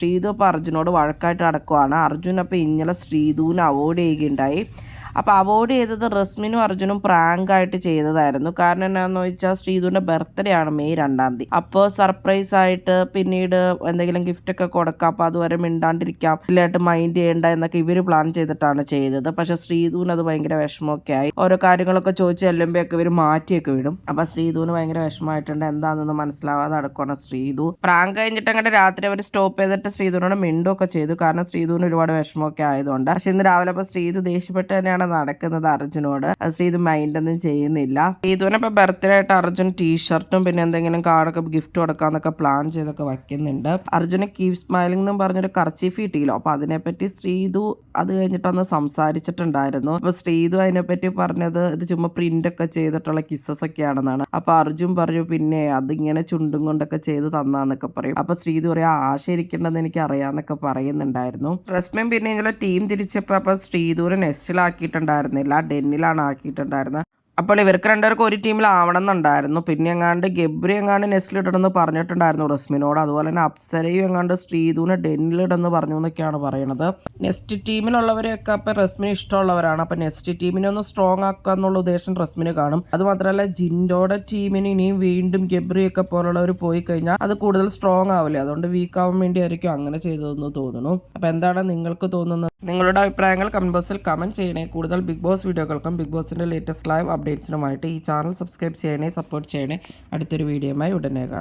ശ്രീതു അപ്പോൾ അർജുനോട് വഴക്കായിട്ട് നടക്കുവാണ്. അർജുൻ അപ്പോൾ ഇന്നലെ ശ്രീതുവിനെ അവോയ്ഡ് ചെയ്യുകയുണ്ടായി. അപ്പോൾ അവോയ്ഡ് ചെയ്തത് റസ്മിനും അർജുനും പ്രാങ്കായിട്ട് ചെയ്തതായിരുന്നു. കാരണം എന്താണെന്ന് വെച്ചാൽ ശ്രീതുവിൻ്റെ ബർത്ത്ഡേ ആണ് മെയ് 2 അപ്പോൾ സർപ്രൈസ് ആയിട്ട് പിന്നീട് എന്തെങ്കിലും ഗിഫ്റ്റൊക്കെ കൊടുക്കാം, അപ്പോൾ അതുവരെ മിണ്ടാണ്ടിരിക്കാം, ഇല്ലായിട്ട് മൈൻഡ് ചെയ്യേണ്ട എന്നൊക്കെ ഇവർ പ്ലാൻ ചെയ്തിട്ടാണ് ചെയ്തത്. പക്ഷേ ശ്രീതുവിന് അത് ഭയങ്കര വിഷമമൊക്കെ ആയി. ഓരോ കാര്യങ്ങളൊക്കെ ചോദിച്ച് ചെല്ലുമ്പോഴൊക്കെ ഇവർ മാറ്റിയൊക്കെ വിടും. അപ്പോൾ ശ്രീതുവിന് ഭയങ്കര വിഷമമായിട്ടുണ്ട്. എന്താണെന്ന് മനസ്സിലാവാതെ അടക്കമാണ് ശ്രീതു. പ്രാങ്ക് കഴിഞ്ഞിട്ട് അങ്ങോട്ട് രാത്രി അവർ സ്റ്റോപ്പ് ചെയ്തിട്ട് ശ്രീതുവിനോട് മിണ്ടുമൊക്കെ ചെയ്തു. കാരണം ശ്രീതുവിന് ഒരുപാട് വിഷമമൊക്കെ ആയതുകൊണ്ട്. പക്ഷെ ഇന്ന് രാവിലെ അപ്പോൾ ശ്രീതു ദേഷ്യപ്പെട്ട് തന്നെയാണ് നടക്കുന്നത് അർജുനോട്. ശ്രീതു മൈൻഡ് ഒന്നും ചെയ്യുന്നില്ല. ശ്രീതുവിനെ ഇപ്പൊ ബർത്ത്ഡേ ആയിട്ട് അർജുൻ ടീഷർട്ടും പിന്നെ എന്തെങ്കിലും കാർഡൊക്കെ ഗിഫ്റ്റ് കൊടുക്കാന്നൊക്കെ പ്ലാൻ ചെയ്തൊക്കെ വയ്ക്കുന്നുണ്ട്. അർജുനെ കീപ് സ്മൈലിംഗ് എന്നും പറഞ്ഞൊരു കർച്ചീഫ് കിട്ടിയില്ലോ. അപ്പൊ അതിനെപ്പറ്റി ശ്രീതു അത് കഴിഞ്ഞിട്ടൊന്ന് സംസാരിച്ചിട്ടുണ്ടായിരുന്നു. അപ്പൊ ശ്രീതു അതിനെപ്പറ്റി പറഞ്ഞത് ഇത് ചുമ്മാ പ്രിന്റ് ഒക്കെ ചെയ്തിട്ടുള്ള കിസ്സസ് ഒക്കെയാണെന്നാണ്. അപ്പൊ അർജുൻ പറഞ്ഞു പിന്നെ അതിങ്ങനെ ചുണ്ടും കൊണ്ടൊക്കെ ചെയ്ത് തന്നാന്നൊക്കെ പറയും. അപ്പൊ ശ്രീതു പറയാ ആശയിരിക്കേണ്ടത് എനിക്ക് അറിയാന്നൊക്കെ പറയുന്നുണ്ടായിരുന്നു. റസ്മിൻ പിന്നെ ഇങ്ങനെ ടീം തിരിച്ചപ്പോ അപ്പൊ ശ്രീതുവിനെ നെസ്റ്റിലാക്കിയിട്ടുണ്ടായിരുന്നില്ല, ഡെന്നിലാണ് ആക്കിയിട്ടുണ്ടായിരുന്നത്. അപ്പോൾ ഇവർക്ക് രണ്ടുപേർക്കും ഒരു ടീമിലാവണം എന്നുണ്ടായിരുന്നു. പിന്നെ എങ്ങാണ്ട് ഗബ്രി എങ്ങാണ്ട് നെസ്റ്റിലിടണമെന്ന് പറഞ്ഞിട്ടുണ്ടായിരുന്നു റസ്മിനോട്. അതുപോലെ തന്നെ അപ്സരയും എങ്ങാണ്ട് ശ്രീതുവിനെ ഡെന്നിലിടെന്ന് പറഞ്ഞു എന്നൊക്കെയാണ് പറയണത്. നെക്സ്റ്റ് ടീമിലുള്ളവരെയൊക്കെ അപ്പം റസ്മിന് ഇഷ്ടമുള്ളവരാണ്. അപ്പം നെക്സ്റ്റ് ടീമിനെ ഒന്ന് സ്ട്രോങ് ആക്കുക എന്നുള്ള ഉദ്ദേശം റസ്മിന് കാണും. അത് മാത്രമല്ല ജിൻഡോയുടെ ടീമിന് ഇനിയും വീണ്ടും ഗബ്രിയൊക്കെ പോലുള്ളവർ പോയി കഴിഞ്ഞാൽ അത് കൂടുതൽ സ്ട്രോങ് ആവില്ലേ, അതുകൊണ്ട് വീക്ക് ആവാൻ വേണ്ടി ആയിരിക്കും അങ്ങനെ ചെയ്തതെന്ന് തോന്നുന്നു. അപ്പം എന്താണ് നിങ്ങൾക്ക് തോന്നുന്നത്? നിങ്ങളുടെ അഭിപ്രായങ്ങൾ കമന്റ് ബോക്സിൽ കമന്റ് ചെയ്യണേ. കൂടുതൽ ബിഗ് ബോസ് വീഡിയോകൾക്കും ബിഗ് ബോസിന്റെ ലേറ്റസ്റ്റ് ലൈവ് അപ്ഡേറ്റ്സിനുമായിട്ട് ഈ ചാനൽ സബ്സ്ക്രൈബ് ചെയ്യണേ, സപ്പോർട്ട് ചെയ്യണേ. അടുത്തൊരു വീഡിയോയുമായി ഉടനെ കാണാം.